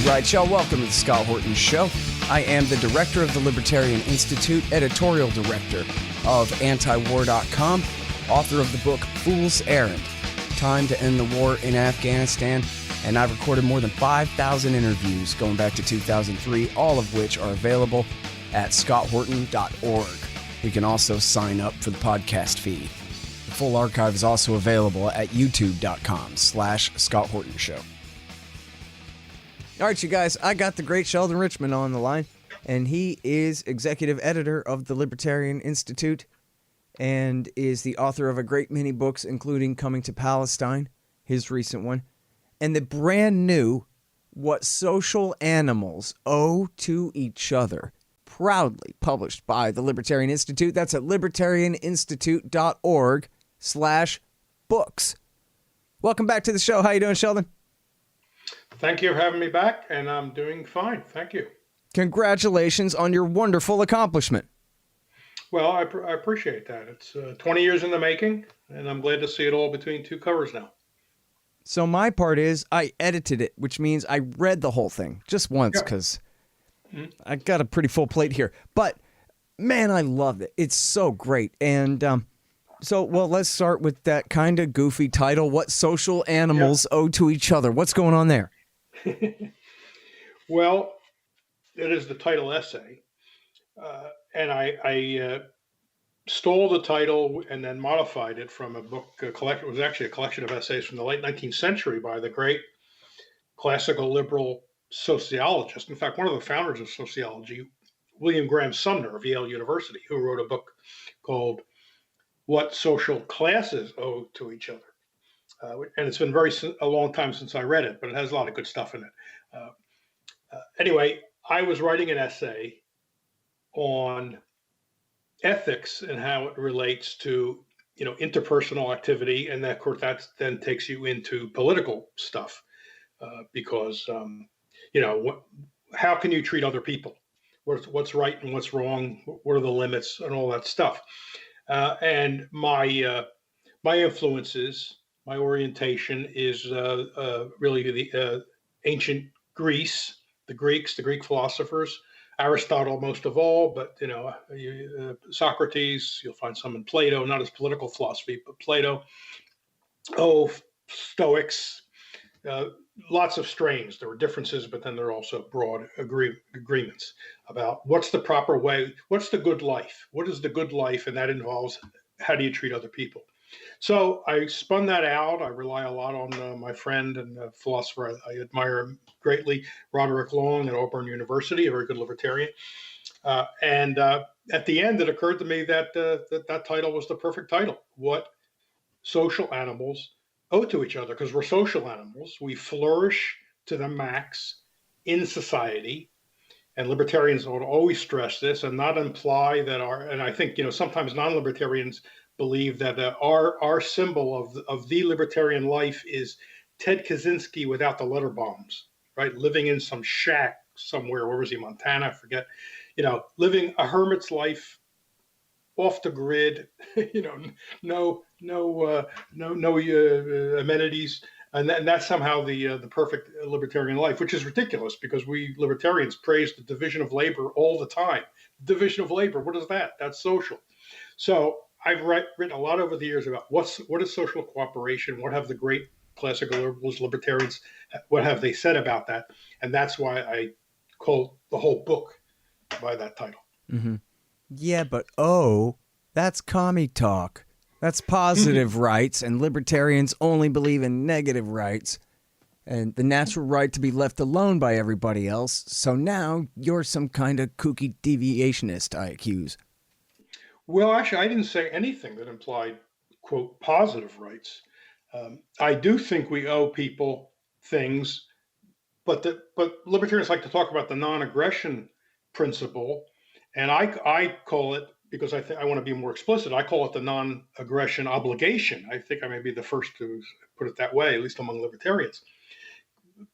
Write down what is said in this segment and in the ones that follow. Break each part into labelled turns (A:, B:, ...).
A: right, y'all. Welcome to the Scott Horton Show. I am the director of the Libertarian Institute, editorial director of antiwar.com, author of the book Fool's Errand, Time to End the War in Afghanistan, and I've recorded more than 5,000 interviews going back to 2003, all of which are available at scotthorton.org. You can also sign up for the podcast feed. The full archive is also available at youtube.com/Scott Horton Show. All right, you guys, I got the great Sheldon Richman on the line, and he is executive editor of the Libertarian Institute and is the author of a great many books, including Coming to Palestine, his recent one, and the brand new What Social Animals Owe to Each Other, proudly published by the Libertarian Institute. That's at libertarianinstitute.org/books. Welcome back to the show. How you doing, Sheldon?
B: Thank you for having me back, and I'm doing fine. Thank you.
A: Congratulations on your wonderful accomplishment.
B: Well, I appreciate that. It's 20 years in the making, and I'm glad to see it all between two covers now.
A: So my part is I edited it, which means I read the whole thing just once because I got a pretty full plate here. But, man, I loved it. It's so great. And let's start with that kind of goofy title, What Social Animals Owe to Each Other. What's going on there?
B: Well, it is the title essay. And I stole the title and then modified it from a book collection. It was actually a collection of essays from the late 19th century by the great classical liberal sociologist. In fact, one of the founders of sociology, William Graham Sumner of Yale University, who wrote a book called What Social Classes Owe to Each Other. And it's been a long time since I read it, but it has a lot of good stuff in it. Anyway, I was writing an essay on ethics and how it relates to, interpersonal activity. And that, of course, that then takes you into political stuff because, how can you treat other people? What's right and what's wrong? What are the limits and all that stuff? And my influences, my orientation is really the ancient Greece, the Greeks, the Greek philosophers, Aristotle most of all, but Socrates, you'll find some in Plato, not as political philosophy, but Plato. Stoics, lots of strains. There were differences, but then there are also broad agreements about what's the proper way, what's the good life, what is the good life, and that involves how do you treat other people. So I spun that out. I rely a lot on my friend and philosopher I admire greatly, Roderick Long at Auburn University, a very good libertarian. And at the end, it occurred to me that that title was the perfect title, What Social Animals Owe to Each Other, because we're social animals. We flourish to the max in society. And libertarians would always stress this and not imply that and I think, sometimes non-libertarians believe that our symbol of the libertarian life is Ted Kaczynski without the letter bombs, right? Living in some shack somewhere, where was he, Montana? I forget, living a hermit's life off the grid, no amenities. And that's somehow the perfect libertarian life, which is ridiculous because we libertarians praise the division of labor all the time. Division of labor, what is that? That's social. So I've written a lot over the years about what is social cooperation, what have the great classical liberals, libertarians, what have they said about that? And that's why I call the whole book by that title.
A: Mm-hmm. Yeah, but that's commie talk. That's positive rights, and libertarians only believe in negative rights and the natural right to be left alone by everybody else. So now you're some kind of kooky deviationist, I accuse.
B: Well, actually, I didn't say anything that implied, quote, positive rights. I do think we owe people things, but libertarians like to talk about the non-aggression principle, and I call it, because I want to be more explicit, I call it the non-aggression obligation. I think I may be the first to put it that way, at least among libertarians.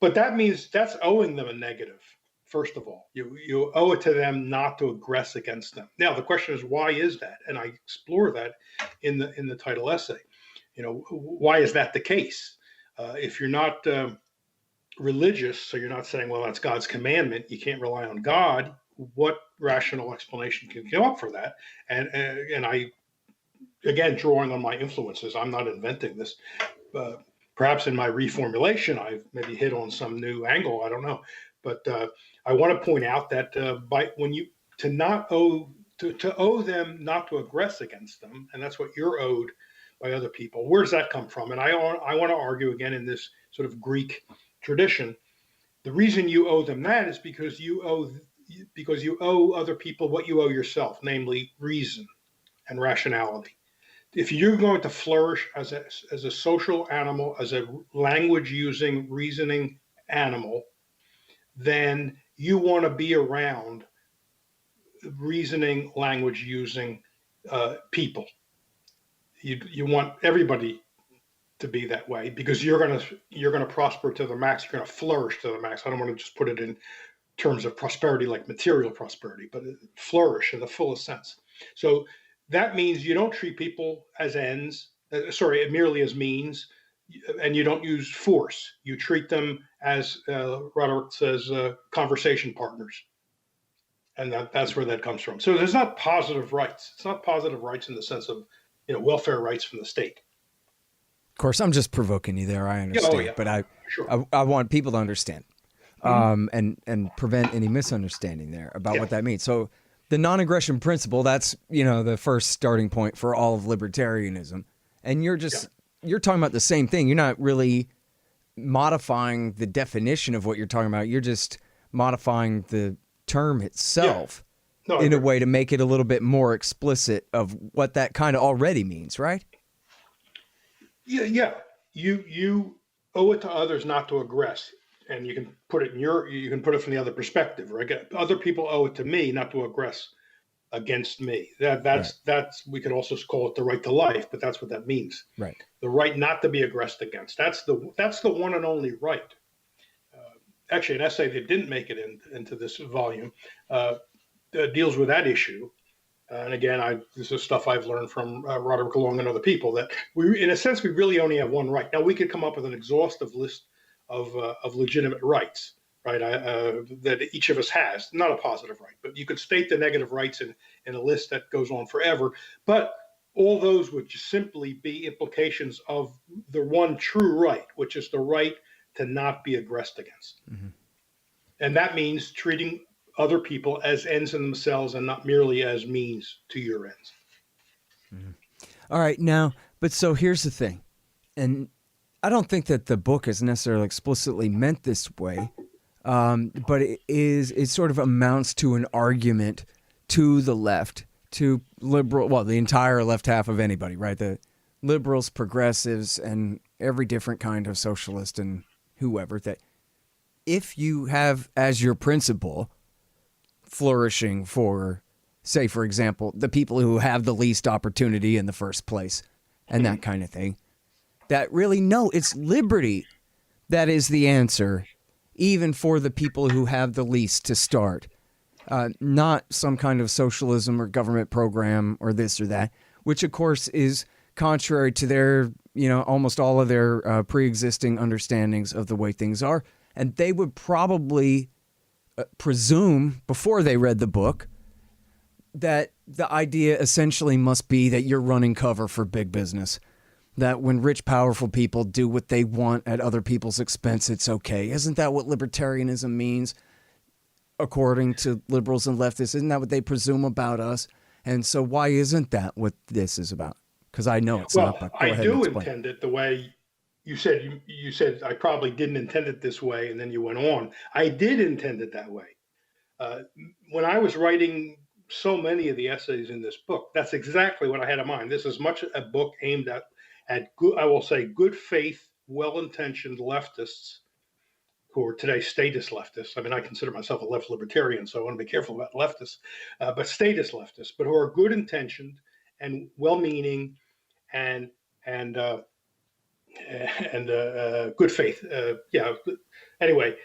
B: But that means that's owing them a negative. First of all, you owe it to them not to aggress against them. Now, the question is, why is that? And I explore that in the title essay. Why is that the case? If you're not religious, so you're not saying, well, that's God's commandment, you can't rely on God, what rational explanation can come up for that? And I, again, drawing on my influences, I'm not inventing this. Perhaps in my reformulation, I've maybe hit on some new angle. I don't know, but I want to point out that by when you to not owe to owe them not to aggress against them, and that's what you're owed by other people. Where does that come from? And I want to argue again in this sort of Greek tradition. The reason you owe them that is because you owe other people what you owe yourself, namely reason and rationality. If you're going to flourish as a social animal, as a language using, reasoning animal, then you want to be around reasoning, language using people. You want everybody to be that way because you're gonna prosper to the max. You're gonna flourish to the max. I don't want to just put it in terms of prosperity like material prosperity, but flourish in the fullest sense. So that means you don't treat people as ends, merely as means, and you don't use force. You treat them as Roderick says, conversation partners. And that's where that comes from. So there's not positive rights. It's not positive rights in the sense of welfare rights from the state.
A: Of course, I'm just provoking you there. I understand, but I want people to understand and prevent any misunderstanding there about what that means. So the non-aggression principle, that's the first starting point for all of libertarianism, and you're talking about the same thing. You're not really modifying the definition of what you're talking about. You're just modifying the term itself in a way to make it a little bit more explicit of what that kind of already means, right?
B: Yeah. You owe it to others not to aggress, and you can put it from the other perspective, right? Other people owe it to me not to aggress against me. That's we could also call it the right to life, but that's what that means.
A: Right.
B: The right not to be aggressed against. That's the one and only right. Actually, an essay that didn't make it into this volume deals with that issue. And again, this is stuff I've learned from Roderick Long and other people, that in a sense, we really only have one right. Now, we could come up with an exhaustive list of legitimate rights, right, that each of us has. Not a positive right, but you could state the negative rights in a list that goes on forever. But all those would just simply be implications of the one true right, which is the right to not be aggressed against. Mm-hmm. And that means treating other people as ends in themselves and not merely as means to your ends.
A: Mm-hmm. All right, now, but so here's the thing, and I don't think that the book is necessarily explicitly meant this way, but it sort of amounts to an argument to the left, to the entire left half of anybody, right? The liberals, progressives, and every different kind of socialist and whoever, that if you have as your principle flourishing for, say, for example, the people who have the least opportunity in the first place and that kind of thing, that really, no, it's liberty that is the answer, even for the people who have the least to start. Not some kind of socialism or government program or this or that, which of course is contrary to their, almost all of their pre-existing understandings of the way things are. And they would probably presume, before they read the book, that the idea essentially must be that you're running cover for big business. That when rich, powerful people do what they want at other people's expense, it's okay. Isn't that what libertarianism means? According to liberals and leftists, isn't that what they presume about us? And so why isn't that what this is about? Because I know it's not. But
B: I do intend it the way you said. You said I probably didn't intend it this way, and then you went on. I did intend it that way. When I was writing so many of the essays in this book, that's exactly what I had in mind. This is much a book aimed at good, I will say, good faith, well-intentioned leftists who are today statist leftists. I mean, I consider myself a left libertarian, so I want to be careful about leftists, but statist leftists, but who are good intentioned and well-meaning and good faith. Anyway,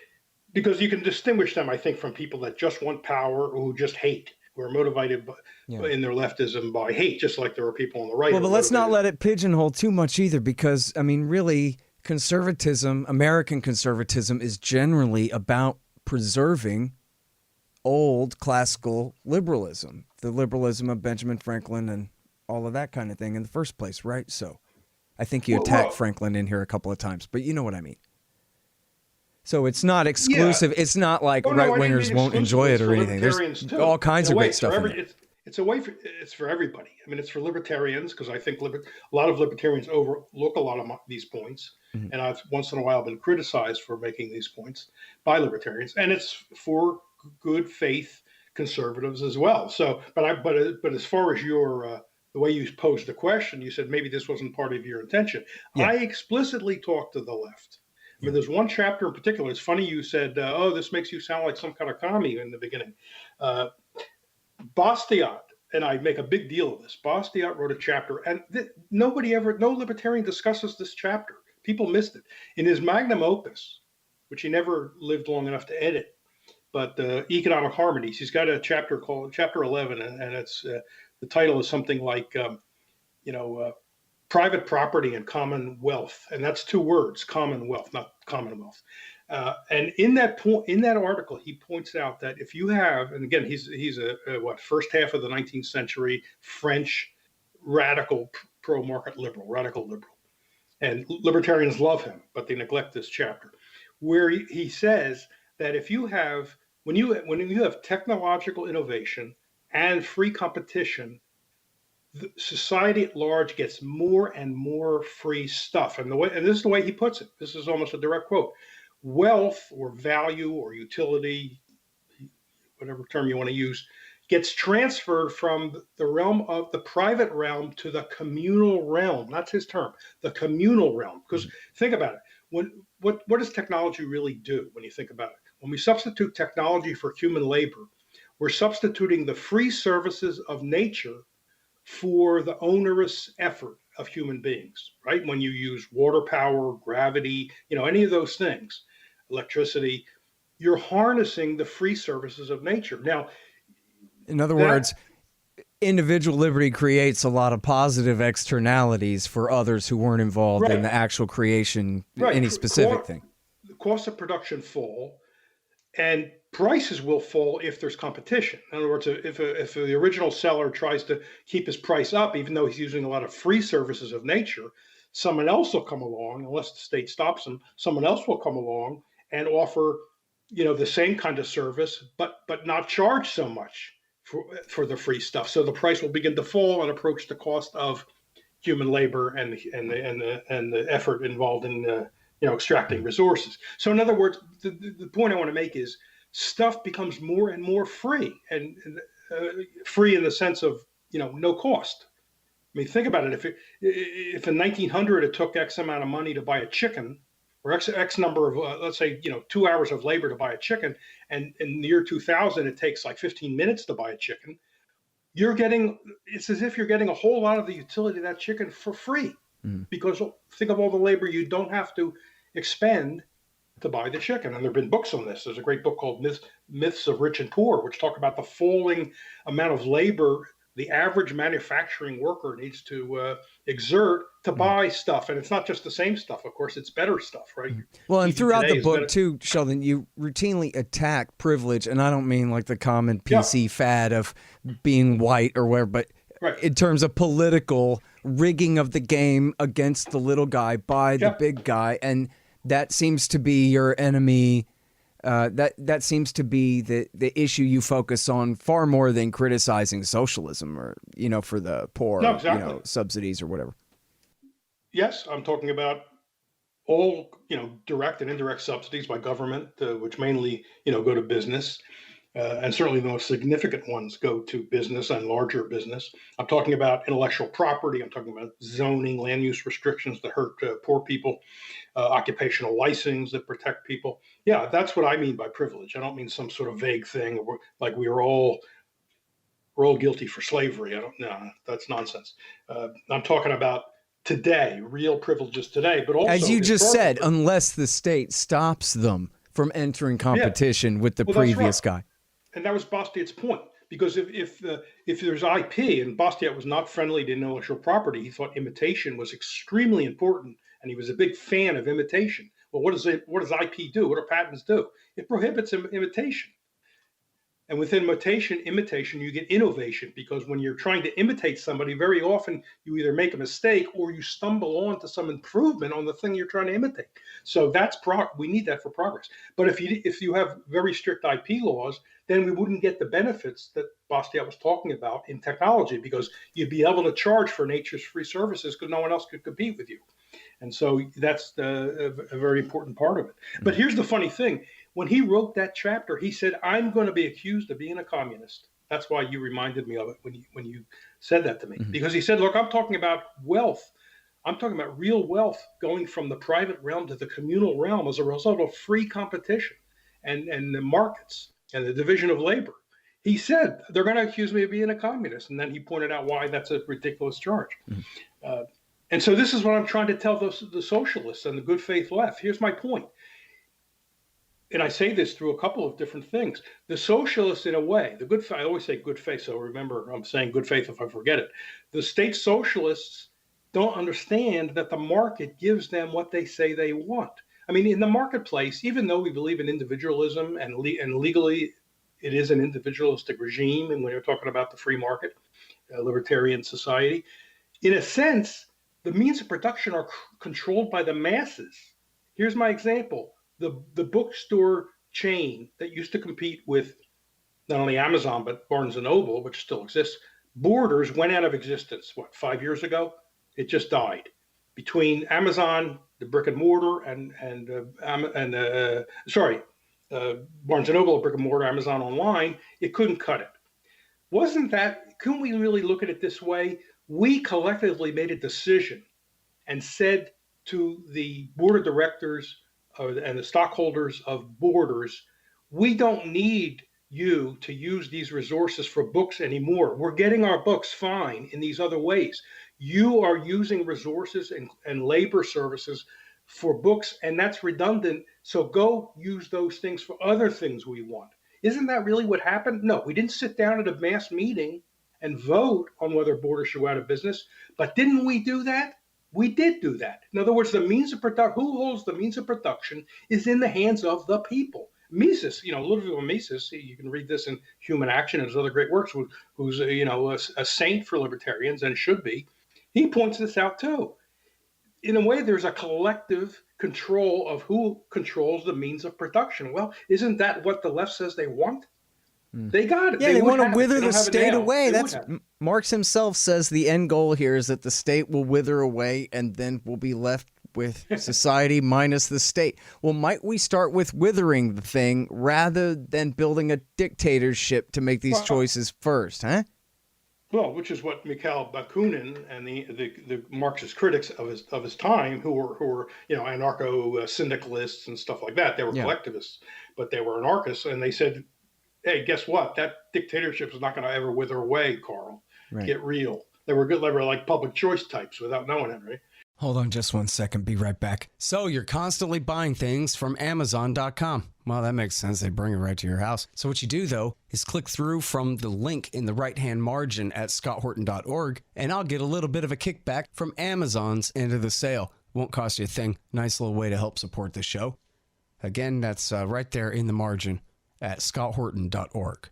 B: because you can distinguish them, I think, from people that just want power or who just hate, who are motivated in their leftism by hate, just like there are people on the right.
A: Well, but let's not let it pigeonhole too much either, because, I mean, really, conservatism, American conservatism, is generally about preserving old classical liberalism, the liberalism of Benjamin Franklin and all of that kind of thing in the first place, right? So I think you attacked Franklin in here a couple of times, but you know what I mean. So it's not exclusive. Yeah. It's not like right-wingers won't enjoy it or anything. There's all kinds of great stuff in there.
B: It's for everybody. I mean, it's for libertarians, because I think a lot of libertarians overlook a lot of these points. Mm-hmm. And I've once in a while been criticized for making these points by libertarians. And it's for good faith conservatives as well. So, but as far as your the way you posed the question, you said maybe this wasn't part of your intention. Yeah. I explicitly talked to the left. I mean, there's one chapter in particular. It's funny you said, "Oh, this makes you sound like some kind of commie" in the beginning. Bastiat, and I make a big deal of this. Bastiat wrote a chapter, and no libertarian discusses this chapter. People missed it in his magnum opus, which he never lived long enough to edit. But Economic Harmonies, he's got a chapter called Chapter 11, and it's the title is something like, private property and commonwealth, and that's two words: commonwealth, not commonwealth. And in that article, he points out that if you have, and again, he's a first half of the 19th century French radical pro-market radical liberal, and libertarians love him, but they neglect this chapter, where he says that if you have when you have technological innovation and free competition, the society at large gets more and more free stuff. And this is the way he puts it. This is almost a direct quote. Wealth or value or utility, whatever term you want to use, gets transferred from the realm of the private realm to the communal realm. That's his term, the communal realm. Because think about it. What does technology really do when you think about it? When we substitute technology for human labor, we're substituting the free services of nature for the onerous effort of human beings, right? When you use water power, gravity, any of those things, electricity, you're harnessing the free services of nature. Now,
A: in other words, individual liberty creates a lot of positive externalities for others who weren't involved in the actual creation, any specific thing.
B: The costs of production fall, and prices will fall if there's competition. In other words, if the original seller tries to keep his price up, even though he's using a lot of free services of nature, someone else will come along, unless the state stops him, someone else will come along and offer, the same kind of service, but not charge so much for the free stuff. So the price will begin to fall and approach the cost of human labor and the effort involved in extracting resources. So in other words, the point I want to make is stuff becomes more and more free, and free in the sense of, no cost. I mean, think about it. If in 1900 it took X amount of money to buy a chicken, or X number of, let's say, 2 hours of labor to buy a chicken, and in the year 2000 it takes like 15 minutes to buy a chicken, it's as if you're getting a whole lot of the utility of that chicken for free. Because think of all the labor you don't have to expend to buy the chicken. And there have been books on this. There's a great book called Myths of Rich and Poor, which talk about the falling amount of labor the average manufacturing worker needs to exert to buy stuff. And it's not just the same stuff. Of course, it's better stuff, right?
A: Well, and throughout the book too, Sheldon, you routinely attack privilege. And I don't mean like the common PC fad of being white or whatever, but in terms of political rigging of the game against the little guy by the big guy. And that seems to be your enemy. That seems to be the issue you focus on far more than criticizing socialism or, for the poor, subsidies or whatever.
B: Yes, I'm talking about all, direct and indirect subsidies by government, which mainly, go to business. And certainly the most significant ones go to business and larger business. I'm talking about intellectual property. I'm talking about zoning, land use restrictions that hurt poor people, occupational license that protect people. Yeah, that's what I mean by privilege. I don't mean some sort of vague thing like we're all guilty for slavery. No, that's nonsense. I'm talking about today, real privileges today, but also,
A: as you just said, unless the state stops them from entering competition with the previous guy.
B: And that was Bastiat's point, because if there's IP, and Bastiat was not friendly to intellectual property, he thought imitation was extremely important and he was a big fan of imitation. Well, what does IP do? What do patents do? It prohibits imitation. And with imitation, you get innovation, because when you're trying to imitate somebody, very often you either make a mistake or you stumble onto some improvement on the thing you're trying to imitate. So we need that for progress. But if you have very strict IP laws, then we wouldn't get the benefits that Bastiat was talking about in technology, because you'd be able to charge for nature's free services because no one else could compete with you. And so that's a very important part of it. But here's the funny thing. When he wrote that chapter, he said, I'm going to be accused of being a communist. That's why you reminded me of it when you said that to me. Because he said, look, I'm talking about wealth. I'm talking about real wealth going from the private realm to the communal realm as a result of free competition and the markets and the division of labor. He said, they're going to accuse me of being a communist. And then he pointed out why that's a ridiculous charge. And so this is what I'm trying to tell the socialists and the good faith left. Here's my point. And I say this through a couple of different things. The socialists, in a way, I always say good faith, so remember I'm saying good faith if I forget it. The state socialists don't understand that the market gives them what they say they want. I mean, in the marketplace, even though we believe in individualism and legally it is an individualistic regime, and when you're talking about the free market, libertarian society, in a sense, the means of production are controlled by the masses. Here's my example. The bookstore chain that used to compete with not only Amazon, but Barnes & Noble, which still exists, Borders went out of existence, 5 years ago? It just died. Between Amazon, the brick and mortar, Barnes & Noble, brick and mortar, Amazon online, it couldn't cut it. Couldn't we really look at it this way? We collectively made a decision and said to the board of directors and the stockholders of Borders, we don't need you to use these resources for books anymore. We're getting our books fine in these other ways. You are using resources and labor services for books, and that's redundant. So go use those things for other things we want. Isn't that really what happened? No, we didn't sit down at a mass meeting and vote on whether Borders should go out of business. But didn't we do that? We did do that. In other words, the means of production, who holds the means of production is in the hands of the people. Mises, Ludwig Mises, you can read this in Human Action and his other great works, who's a saint for libertarians and should be. He points this out too. In a way, there's a collective control of who controls the means of production. Well, isn't that what the left says they want? They got it.
A: Yeah, they want to wither the state away. That's Marx himself says the end goal here is that the state will wither away and then we'll be left with society minus the state. Well, might we start with withering the thing rather than building a dictatorship to make these choices first, huh?
B: Well, which is what Mikhail Bakunin and the Marxist critics of his time, who were anarcho-syndicalists and stuff like that. They were collectivists, but they were anarchists, and they said, hey, guess what? That dictatorship is not going to ever wither away, Carl. Right. Get real. They were like public choice types without knowing it, right?
A: Hold on just 1 second. Be right back. So you're constantly buying things from Amazon.com. Well, that makes sense. They bring it right to your house. So what you do, though, is click through from the link in the right-hand margin at scotthorton.org, and I'll get a little bit of a kickback from Amazon's end of the sale. Won't cost you a thing. Nice little way to help support the show. Again, that's right there in the margin at scotthorton.org.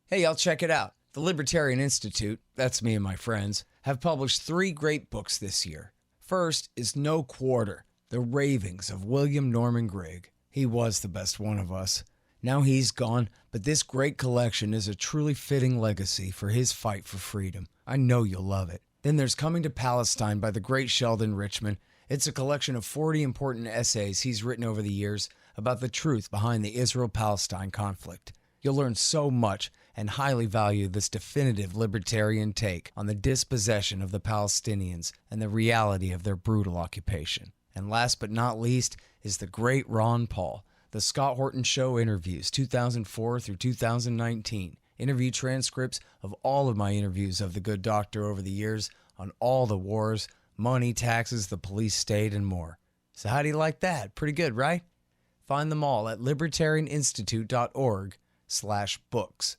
A: Hey, y'all, check it out. The Libertarian Institute, that's me and my friends, have published 3 great books this year. First is No Quarter, The Ravings of William Norman Grigg. He was the best one of us. Now he's gone, but this great collection is a truly fitting legacy for his fight for freedom. I know you'll love it. Then there's Coming to Palestine by the great Sheldon Richman. It's a collection of 40 important essays he's written over the years about the truth behind the Israel-Palestine conflict. You'll learn so much and highly value this definitive libertarian take on the dispossession of the Palestinians and the reality of their brutal occupation. And last but not least is the great Ron Paul, The Scott Horton Show Interviews 2004 through 2019. Interview transcripts of all of my interviews of the good doctor over the years on all the wars, money, taxes, the police state, and more. So how do you like that? Pretty good, right? Find them all at libertarianinstitute.org/books.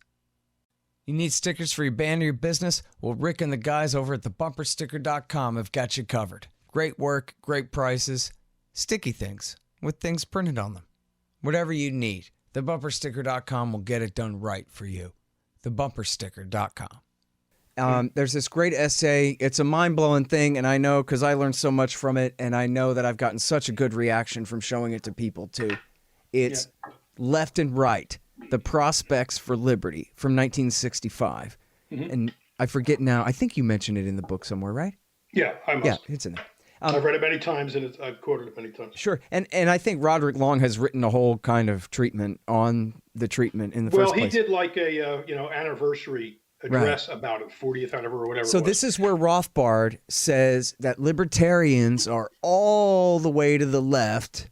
A: You need stickers for your band or your business? Well, Rick and the guys over at thebumpersticker.com have got you covered. great work, great prices, sticky things with things printed on them. Whatever you need, thebumpersticker.com will get it done right for you. Thebumpersticker.com. There's this great essay. It's a mind-blowing thing, and I know because I learned so much from it, and I know that I've gotten such a good reaction from showing it to people, too. It's Left and Right, The Prospects for Liberty from 1965. And I forget now. I think you mentioned it in the book somewhere, right?
B: Yeah, I must.
A: Yeah, it's in there.
B: I've read it many times, and I've quoted it many times.
A: Sure. And I think Roderick Long has written a whole kind of treatment on the treatment in the first place.
B: Well, he did like a anniversary address about it, 40th anniversary or whatever.
A: So this is where Rothbard says that libertarians are all the way to the left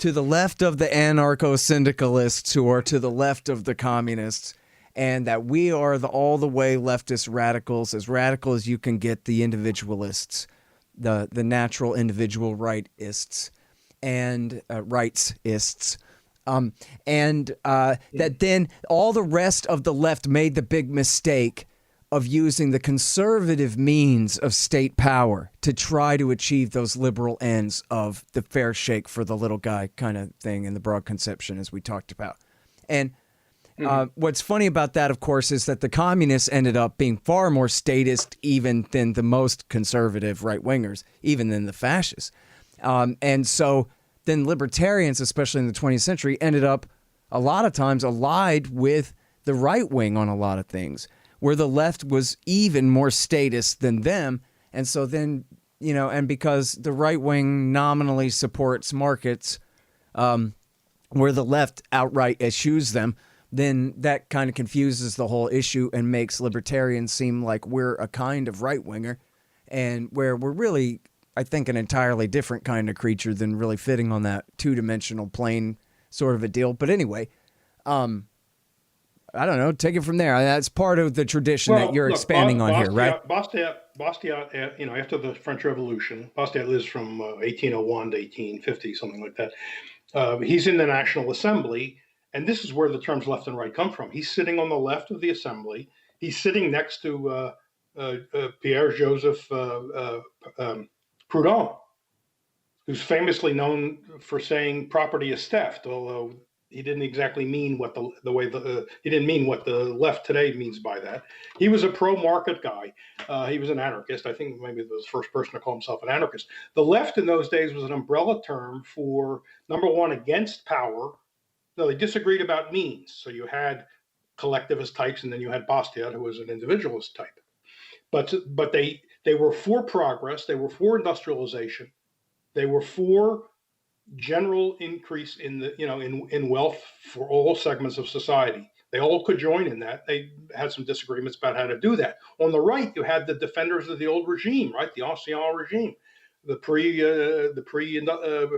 A: of the anarcho-syndicalists who are to the left of the communists, and that we are all the way leftist radicals, as radical as you can get, the individualists, the natural individual rightists and rightsists. That then all the rest of the left made the big mistake of using the conservative means of state power to try to achieve those liberal ends of the fair shake for the little guy kind of thing in the broad conception, as we talked about. And what's funny about that, of course, is that the communists ended up being far more statist even than the most conservative right-wingers, even than the fascists. And so then libertarians, especially in the 20th century, ended up a lot of times allied with the right wing on a lot of things, where the left was even more statist than them. And so then, and because the right wing nominally supports markets, where the left outright eschews them, then that kind of confuses the whole issue and makes libertarians seem like we're a kind of right-winger, and where we're really, I think, an entirely different kind of creature than really fitting on that two-dimensional plane sort of a deal. But anyway, I don't know. Take it from there. That's part of the tradition that you're expanding on here, right?
B: Bastiat, after the French Revolution, Bastiat lives from 1801 to 1850, something like that. He's in the National Assembly. And this is where the terms left and right come from. He's sitting on the left of the assembly. He's sitting next to Pierre-Joseph Proudhon, who's famously known for saying property is theft, although he didn't exactly mean what he didn't mean what the left today means by that. He was a pro-market guy. He was an anarchist. I think maybe he was the first person to call himself an anarchist. The left in those days was an umbrella term for, number one, against power. No, they disagreed about means. So you had collectivist types, and then you had Bastiat, who was an individualist type. But they were for progress. They were for industrialization. They were for general increase in the in wealth for all segments of society. They all could join in that. They had some disagreements about how to do that. On the right, you had the defenders of the old regime, right? The ancien regime, the pre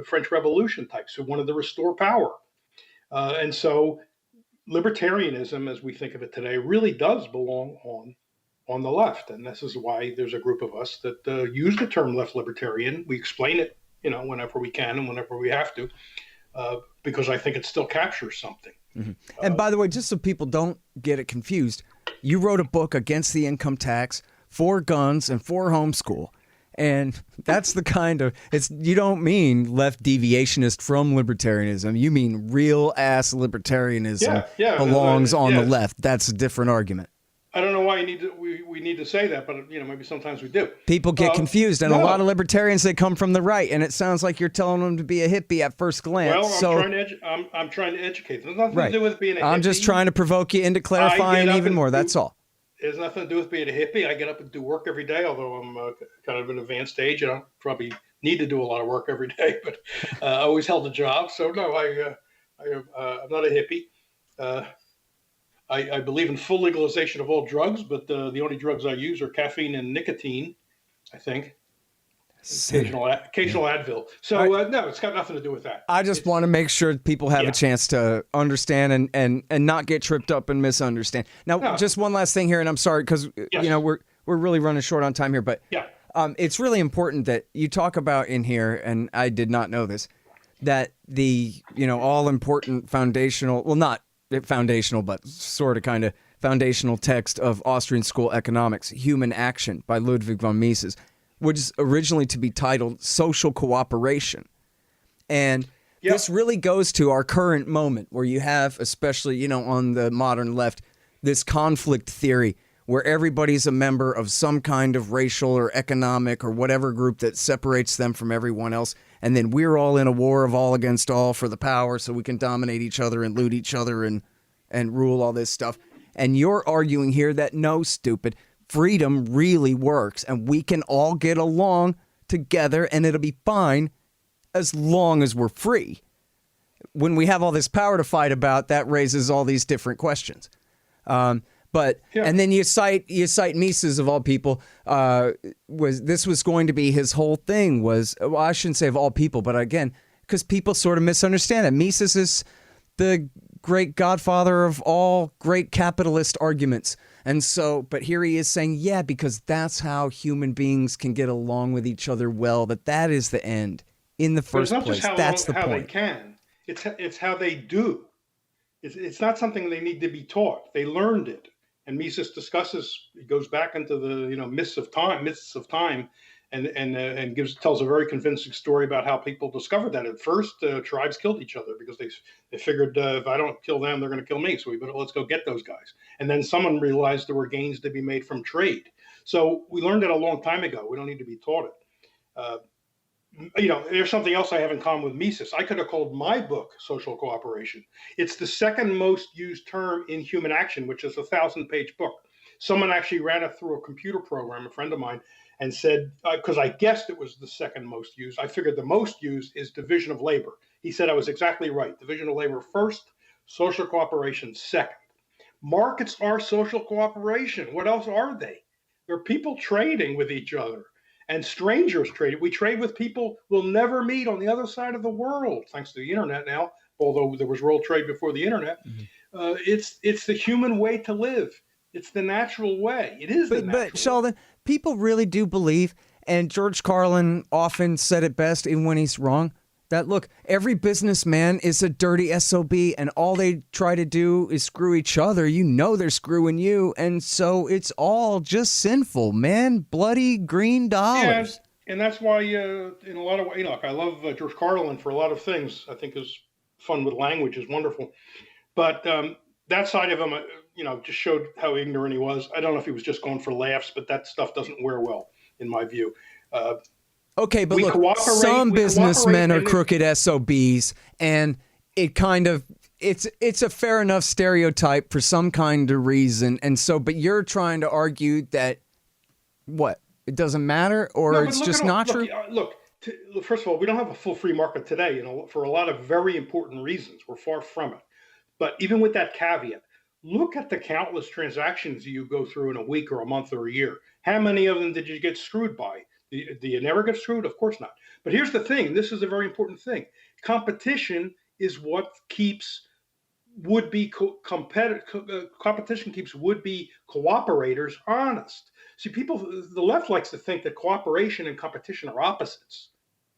B: French Revolution types who wanted to restore power. And so libertarianism, as we think of it today, really does belong on the left. And this is why there's a group of us that use the term left libertarian. We explain it, whenever we can and whenever we have to, because I think it still captures something.
A: Mm-hmm. And by the way, just so people don't get it confused, you wrote a book against the income tax, for guns, and for homeschool. And that's the kind of, you don't mean left deviationist from libertarianism. You mean real ass libertarianism belongs on the left. That's a different argument.
B: I don't know why we need to say that, but maybe sometimes we do.
A: People get confused, and a lot of libertarians, they come from the right, and it sounds like you're telling them to be a hippie at first glance.
B: Well, I'm trying to educate them. There's nothing to do with being a hippie.
A: I'm just trying to provoke you into clarifying even more. That's all.
B: It has nothing to do with being a hippie. I get up and do work every day, although I'm kind of an advanced age, and I probably need to do a lot of work every day, but I always held a job. So no, I'm not a hippie. I believe in full legalization of all drugs, but the only drugs I use are caffeine and nicotine, I think. Occasional Advil. So no, it's got nothing to do with that.
A: I just want to make sure people have a chance to understand and not get tripped up and misunderstand. Now, just one last thing here, and I'm sorry because we're really running short on time here, but it's really important that you talk about in here, and I did not know this, that the all important foundational, well, not foundational, but sort of kind of foundational text of Austrian school economics, Human Action by Ludwig von Mises, was originally to be titled Social Cooperation. And this really goes to our current moment where you have, especially, you know, on the modern left, this conflict theory where everybody's a member of some kind of racial or economic or whatever group that separates them from everyone else. And then we're all in a war of all against all for the power so we can dominate each other and loot each other and rule all this stuff. And you're arguing here that no, stupid, freedom really works and we can all get along together and it'll be fine as long as we're free. When we have all this power to fight about, that raises all these different questions. And then you cite Mises of all people. Was going to be his whole thing was, well, I shouldn't say of all people, but again, because people sort of misunderstand it. Mises is the great godfather of all great capitalist arguments. And so, but here he is saying, yeah, because that's how human beings can get along with each other well, that is the end in the first place. That's the point.
B: They can. It's how they do. It's not something they need to be taught. They learned it. And Mises he goes back into the myths of time, and tells a very convincing story about how people discovered that at first tribes killed each other because they figured if I don't kill them, they're going to kill me. So let's go get those guys. And then someone realized there were gains to be made from trade. So we learned it a long time ago. We don't need to be taught it. There's something else I have in common with Mises. I could have called my book Social Cooperation. It's the second most used term in Human Action, which is a 1,000-page book. Someone actually ran it through a computer program, a friend of mine, and said, because I guessed it was the second most used, I figured the most used is division of labor. He said I was exactly right. Division of labor first, social cooperation second. Markets are social cooperation. What else are they? They're people trading with each other. And strangers trade. We trade with people we'll never meet on the other side of the world, thanks to the internet now, although there was world trade before the internet. Mm-hmm. It's the human way to live. It's the natural way. It is the natural way. But
A: Sheldon, people really do believe, and George Carlin often said it best, even when he's wrong, that, look, every businessman is a dirty SOB, and all they try to do is screw each other. You know they're screwing you, and so it's all just sinful, man. Bloody green dollars.
B: Yeah, and that's why, in a lot of ways, I love George Carlin for a lot of things. I think his fun with language is wonderful. But that side of him, just showed how ignorant he was. I don't know if he was just going for laughs, but that stuff doesn't wear well, in my view.
A: Okay, but look, some businessmen are crooked SOBs, and it kind of it's a fair enough stereotype for some kind of reason. And so, but you're trying to argue that what? It doesn't matter, or it's just not true?
B: Look, first of all, we don't have a full free market today, for a lot of very important reasons. We're far from it. But even with that caveat, look at the countless transactions you go through in a week or a month or a year. How many of them did you get screwed by? Do you never get screwed? Of course not. But here's the thing. This is a very important thing. Competition is what keeps would-be competition keeps would-be cooperators honest. See, the left likes to think that cooperation and competition are opposites.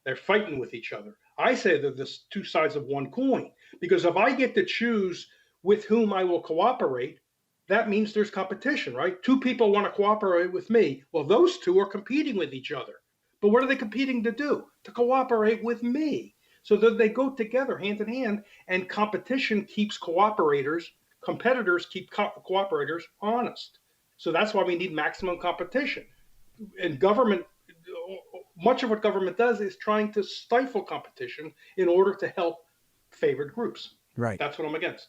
B: They're fighting with each other. I say they're the two sides of one coin, because if I get to choose with whom I will cooperate, that means there's competition, right? Two people want to cooperate with me. Well, those two are competing with each other. But what are they competing to do? To cooperate with me. So that they go together hand in hand, and competition keeps competitors keep cooperators honest. So that's why we need maximum competition. And government, much of what government does is trying to stifle competition in order to help favored groups.
A: Right.
B: That's what I'm against.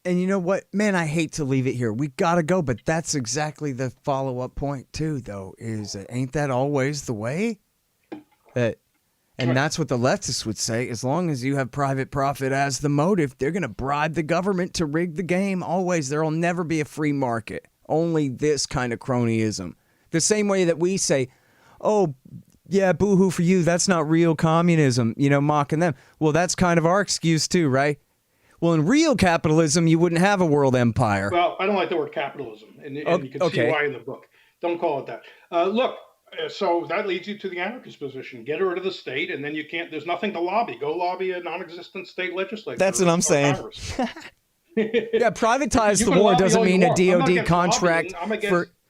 A: And you know what, man, I hate to leave it here. We got to go, but that's exactly the follow-up point too, though, is that ain't that always the way? And that's what the leftists would say. As long as you have private profit as the motive, they're going to bribe the government to rig the game. Always. There will never be a free market. Only this kind of cronyism. The same way that we say, oh, yeah, boo-hoo for you. That's not real communism, mocking them. Well, that's kind of our excuse too, right? Well, in real capitalism, you wouldn't have a world empire.
B: Well, I don't like the word capitalism, and you can see why in the book. Don't call it that. Look, so that leads you to the anarchist position. Get rid of the state, and then there's nothing to lobby. Go lobby a non-existent state legislature.
A: That's what I'm saying. Yeah, privatize the war doesn't mean a DOD contract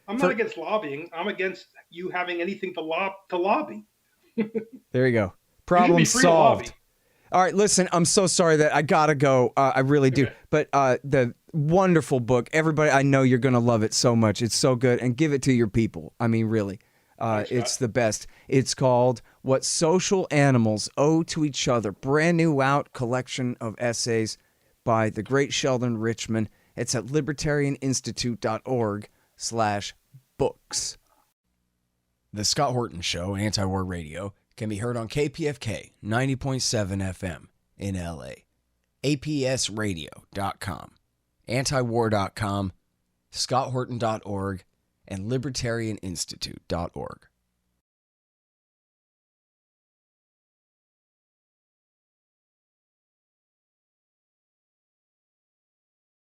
B: I'm not against lobbying. I'm against you having anything to lobby.
A: There you go.
B: You should
A: Problem
B: be free to
A: solved.
B: lobby.
A: All right, listen, I'm so sorry that I gotta go. I really do.
B: Okay.
A: But the wonderful book, everybody, I know you're gonna love it so much. It's so good, and give it to your people. I mean, really,
B: Thanks,
A: it's
B: Scott.
A: the best. It's called "What Social Animals Owe to Each Other." Brand new out collection of essays by the great Sheldon Richman. It's at libertarianinstitute.org/books. The Scott Horton Show, Anti-War Radio, can be heard on KPFK 90.7 FM in LA, APSradio.com, antiwar.com, scotthorton.org, and libertarianinstitute.org.